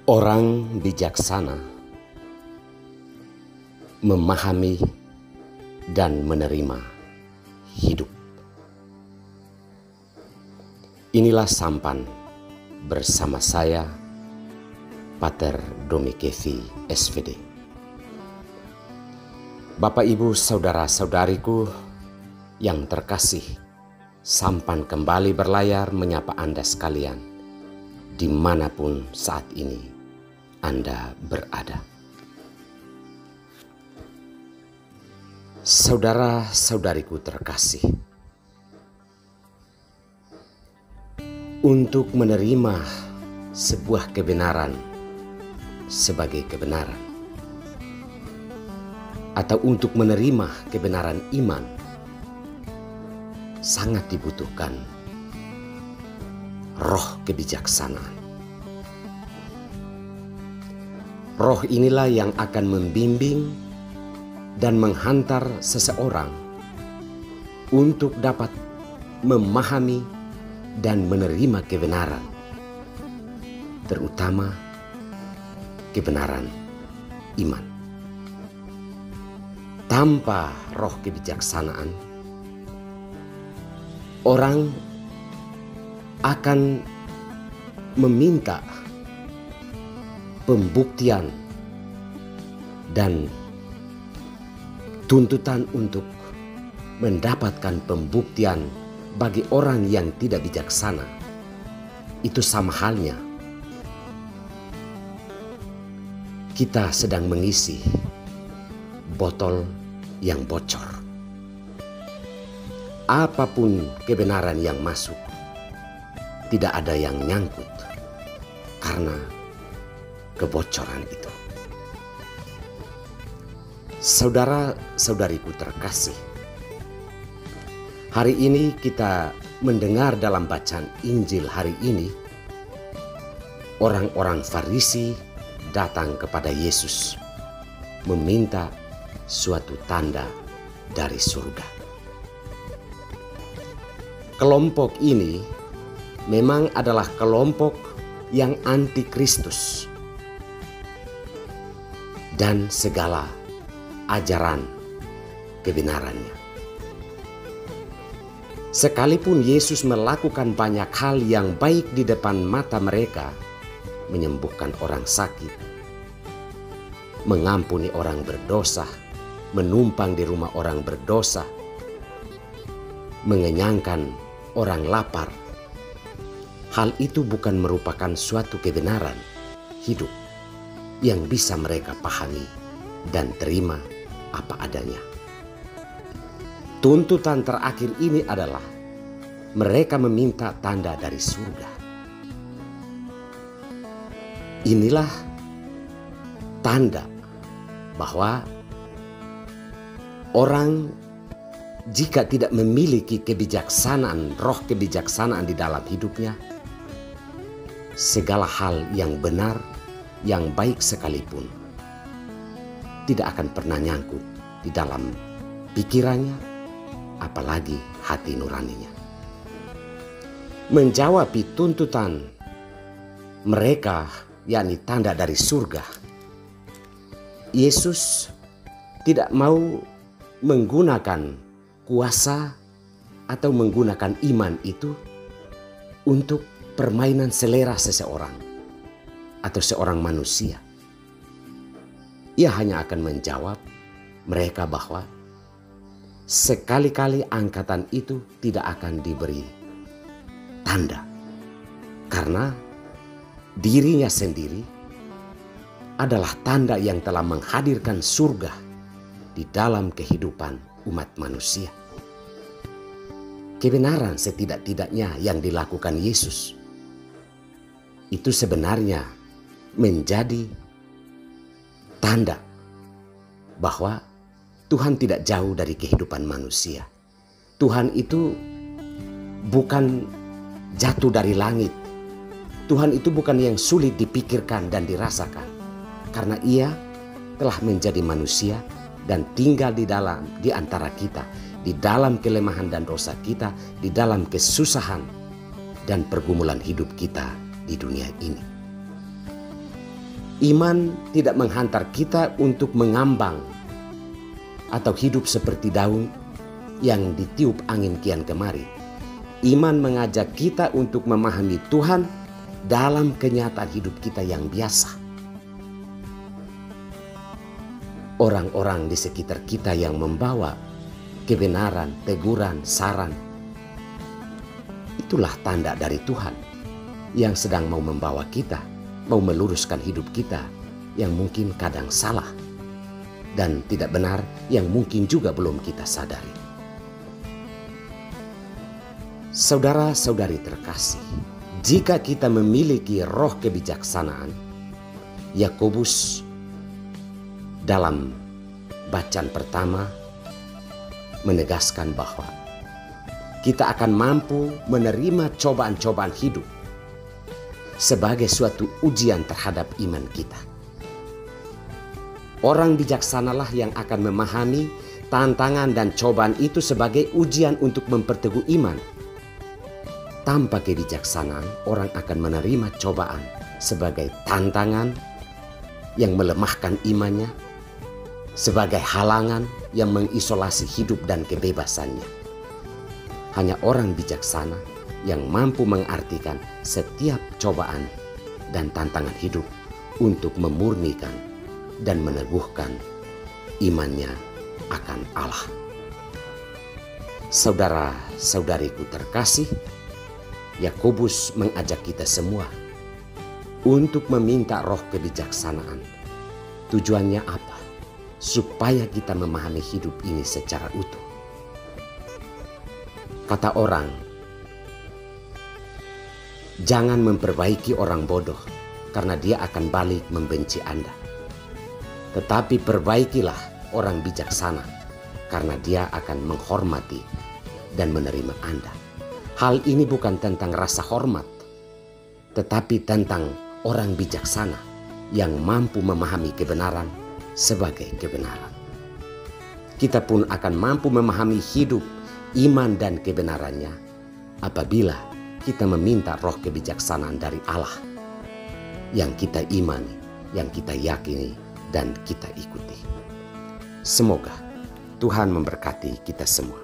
Orang bijaksana memahami dan menerima hidup. Inilah sampan bersama saya, Pater Domi Kevi, SVD. Bapak, Ibu, saudara-saudariku yang terkasih, sampan kembali berlayar menyapa Anda sekalian, dimanapun saat ini Anda berada. Saudara-saudariku terkasih, untuk menerima sebuah kebenaran sebagai kebenaran, atau untuk menerima kebenaran iman, sangat dibutuhkan roh kebijaksanaan. Roh inilah yang akan membimbing dan menghantar seseorang untuk dapat memahami dan menerima kebenaran, terutama kebenaran iman. Tanpa roh kebijaksanaan, orang akan meminta pembuktian dan tuntutan untuk mendapatkan pembuktian bagi orang yang tidak bijaksana. Itu sama halnya kita sedang mengisi botol yang bocor. Apapun kebenaran yang masuk, tidak ada yang nyangkut karena kebocoran itu. Saudara-saudariku terkasih, hari ini kita mendengar dalam bacaan Injil hari ini, orang-orang Farisi datang kepada Yesus meminta suatu tanda dari surga. Kelompok ini memang adalah kelompok yang anti Kristus dan segala ajaran kebenarannya. Sekalipun Yesus melakukan banyak hal yang baik di depan mata mereka, menyembuhkan orang sakit, mengampuni orang berdosa, menumpang di rumah orang berdosa, mengenyangkan orang lapar, hal itu bukan merupakan suatu kebenaran hidup yang bisa mereka pahami dan terima apa adanya. Tuntutan terakhir ini adalah mereka meminta tanda dari surga. Inilah tanda bahwa orang jika tidak memiliki kebijaksanaan, roh kebijaksanaan di dalam hidupnya, segala hal yang benar, yang baik sekalipun, tidak akan pernah nyangkut di dalam pikirannya, apalagi hati nuraninya. Menjawab tuntutan mereka, yakni tanda dari surga, Yesus tidak mau menggunakan kuasa atau menggunakan iman itu untuk permainan selera seseorang atau seorang manusia. Ia hanya akan menjawab mereka bahwa sekali-kali angkatan itu tidak akan diberi tanda, karena dirinya sendiri adalah tanda yang telah menghadirkan surga di dalam kehidupan umat manusia. Kebenaran setidak-tidaknya yang dilakukan Yesus itu sebenarnya menjadi tanda bahwa Tuhan tidak jauh dari kehidupan manusia. Tuhan itu bukan jatuh dari langit. Tuhan itu bukan yang sulit dipikirkan dan dirasakan, karena Ia telah menjadi manusia dan tinggal di antara kita, di dalam kelemahan dan dosa kita, di dalam kesusahan dan pergumulan hidup kita di dunia ini. Iman tidak menghantar kita untuk mengambang atau hidup seperti daun yang ditiup angin kian kemari. Iman mengajak kita untuk memahami Tuhan dalam kenyataan hidup kita yang biasa. Orang-orang di sekitar kita yang membawa kebenaran, teguran, saran, itulah tanda dari Tuhan yang sedang mau membawa kita, mau meluruskan hidup kita yang mungkin kadang salah dan tidak benar, yang mungkin juga belum kita sadari. Saudara-saudari terkasih, jika kita memiliki roh kebijaksanaan, Yakobus dalam bacaan pertama menegaskan bahwa kita akan mampu menerima cobaan-cobaan hidup sebagai suatu ujian terhadap iman kita. Orang bijaksanalah yang akan memahami tantangan dan cobaan itu sebagai ujian untuk memperteguh iman. Tanpa kebijaksanaan, orang akan menerima cobaan sebagai tantangan yang melemahkan imannya, sebagai halangan yang mengisolasi hidup dan kebebasannya. Hanya orang bijaksana yang mampu mengartikan setiap cobaan dan tantangan hidup untuk memurnikan dan meneguhkan imannya akan Allah. Saudara-saudariku terkasih, Yakobus mengajak kita semua untuk meminta roh kebijaksanaan. Tujuannya apa? Supaya kita memahami hidup ini secara utuh. Kata orang, jangan memperbaiki orang bodoh karena dia akan balik membenci Anda. Tetapi perbaikilah orang bijaksana karena dia akan menghormati dan menerima Anda. Hal ini bukan tentang rasa hormat, tetapi tentang orang bijaksana yang mampu memahami kebenaran sebagai kebenaran. Kita pun akan mampu memahami hidup, iman dan kebenarannya apabila kita meminta roh kebijaksanaan dari Allah yang kita imani, yang kita yakini dan kita ikuti. Semoga Tuhan memberkati kita semua.